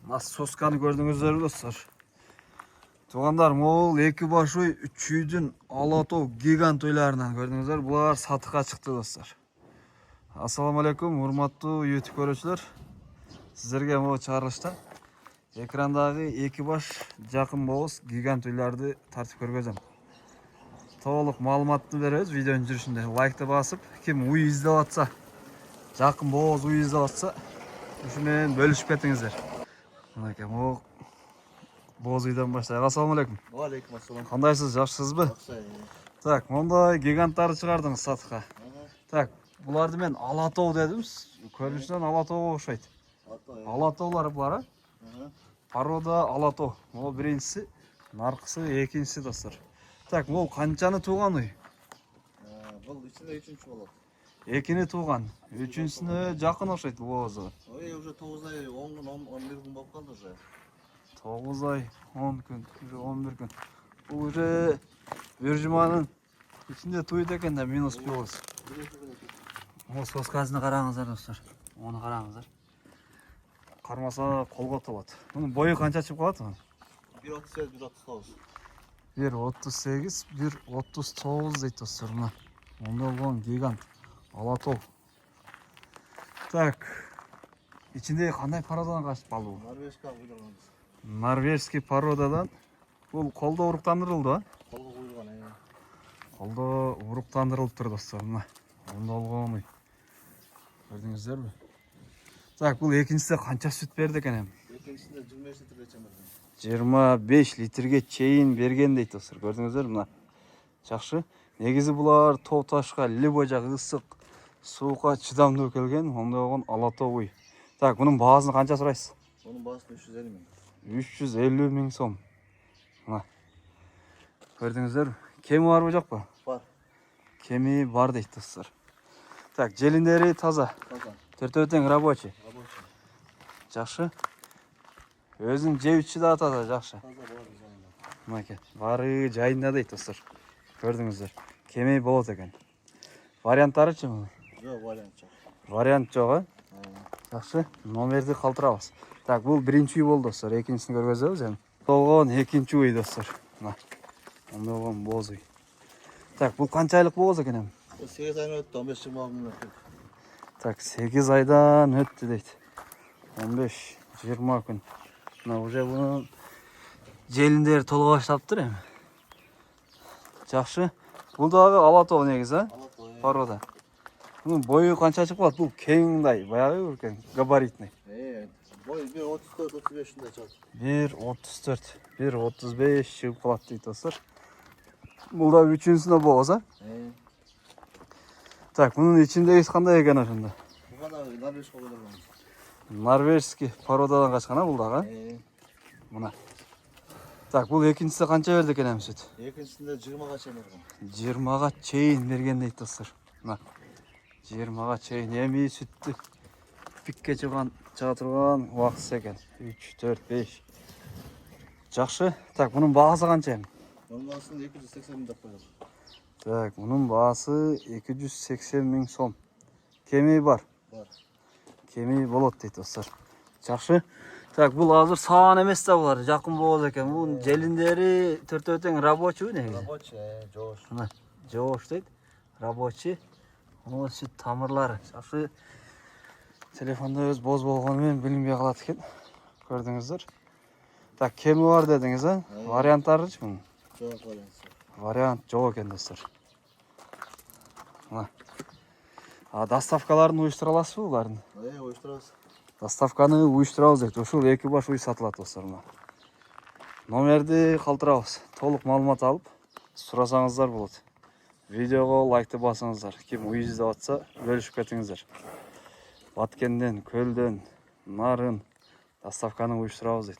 Сосканы көрдіңіздер достар. Туғандар, мол екі баш ой, үч үйдің алатау гигант ойларынан көрдіңіздер. Бұлар сатыққа шықты достар. Ассаламу алейкум, урматтуу YouTube көрүүчүлөр. Сіздерге мол чыгарылышта экрандағы екі баш жақын болыс гигант үйларды тартып көргөзөм. Толық маалыматты беребиз видеонун жүрүшүндө. Лайкты басып, ким уй издеп атса, жақын болыс уй издеп атса, ушумен бөлүшүп кетиңиздер. Мынакей, мол боз үйдөн баштайық. Ассаламу алейкум. Алейкум ассалам. Кандайсыз, жакшысызбы? Так, мондай гиганттарды чыгардыңыз сатыкка. Так, буларды мен алатау дедим. Көрүнүшүнөн алатауга окшойт. Алатаулар булар, порода алатау. Могу биринчиси, наркысы, экинчиси достор. Так, могу канчаны тууган уй? Бул ичинде үчүнчү болот. Экини тууган. Үчүнчүсүнө жакын окшойт боозу. Ой, уже 9 ай, 10 күн, 11 күн болуп калды уже. 9 ай, 10 күн, уже 11 күн. Бул уже бир жуманын ичинде туйт экен да минус плюс. О, соскасына караңыздар достор. Оны караңыздар. Кармаса колго толот. Мунун бою канча чыгып калат? 1.38, 1.39. 1.38, 1.39 дейт достор. Мына. Онда болгон гигант. Алатау. Так. Ичинде кандай породадан качып калды бул? Норвежка уйдурганбыз. Норвежский породадан. Бул колдо уруктандырылды, а? Колго куюлган, Колдо уруктандырылып тур достор. Мына. Онда болгон уй. Көрдүңүздөрбү? Так, бул экинчиде канча сүт берди экен? Экинчисинде 25 литрге чейин берген. 25 литрге чейин берген дейт достор. Көрдүңүздөр, мына. Жакшы. Негизи булар тоо ташка, любой жак ысык суукка чыдамдуу келген, онда болгон алатау уй. Так, мунун баасын канча сурайсыз? Онун баасы 350 миң. 350 миң сом. Мына. Көрдүңүздөр, кеми барбы жокпу? Бар. Кеми бар дейт достор. Так, желиндери таза. Таза. Төртөө тең рабочий. Рабочий. Жакшы. Өзүн жебичи да таза, жакшы. Таза бар жайында. Мынакей, баары жайында дейт достор. Көрдүңүздөр. Кеми болот экен. Варианттарычы муну? Жок, вариант жок. Вариант жок, а? Жакшы. Номерди калтырабыз. Так, бул биринчи үй болду достор. Экинчисин көргөзөбүз эми. Болгон экинчи үй достор. Мына. Онда болгон боз үй. Так, бул канча айлык боз экен эми? 8 айдан өттү, 15-20 күн өттү. Так, 8 айдан өттү дейт. 15-20 күн. Мына уже бунун желиндери толук баштаптыр эми. Жакшы. Бул дагы алатау негизи, а? Алатау. Порода. Бунун бою канча чыгып калат? Бул кеңдай, баягы экен, габаритный. Бой 1.34-35 ушундай чыгат. 1.34, 1.35 чыгып калат дейт достор. Бул да үчүнчүсүнө боз, а? Так, мунун ичиндеги кандай экен ошондо? Буга да норвежка уйдурганбыз. Норвежский породадан качкан, а бул дагы? Мына. Так, бул экинчиси канча берди экен эми сүт? Экинчисинде 20га чейин берген. 20га чейин берген дейт достор. Мына. 20га чейин эми сүттү пикке чыга турган убактысы экен. 3, 4, 5. Жакшы. Так, мунун баасы канча эми? Мунун баасын 280 миң деп койдук. Так, мунун баасы 280 миң сом. Кеми бар? Бар. Кеми болот дейт достор. Жакшы. Так, бул азыр саан эмес да булар, жакын болот экен. Бунун желиндери төртөө тең рабочий негизи. Рабочий, жоош. Мына, жоош дейт. Рабочий. О, сүт тамырлары. Жакшы. Телефондо өз боз болгону менен билинбей калат экен. Көрдүңүздөр. Так, кеми бар дедиңиз, а? Варианттарычы мунун? Жок, вариант. Вариант жок экен достор. Мына. Доставкаларын уюштура аласызбы булардын? Уюштурабыз. Доставканы уюштурабыз дейт. Ушул эки баш уй сатылат достор. Номерди калтырабыз. Толук маалымат алып сурасаңыздар болот. Видеого лайкты басыңыздар. Ким уй издеп атса, бөлүшүп кетиңиздер. Баткенден, Көлдөн, Нарын доставканы уюштурабыз дейт.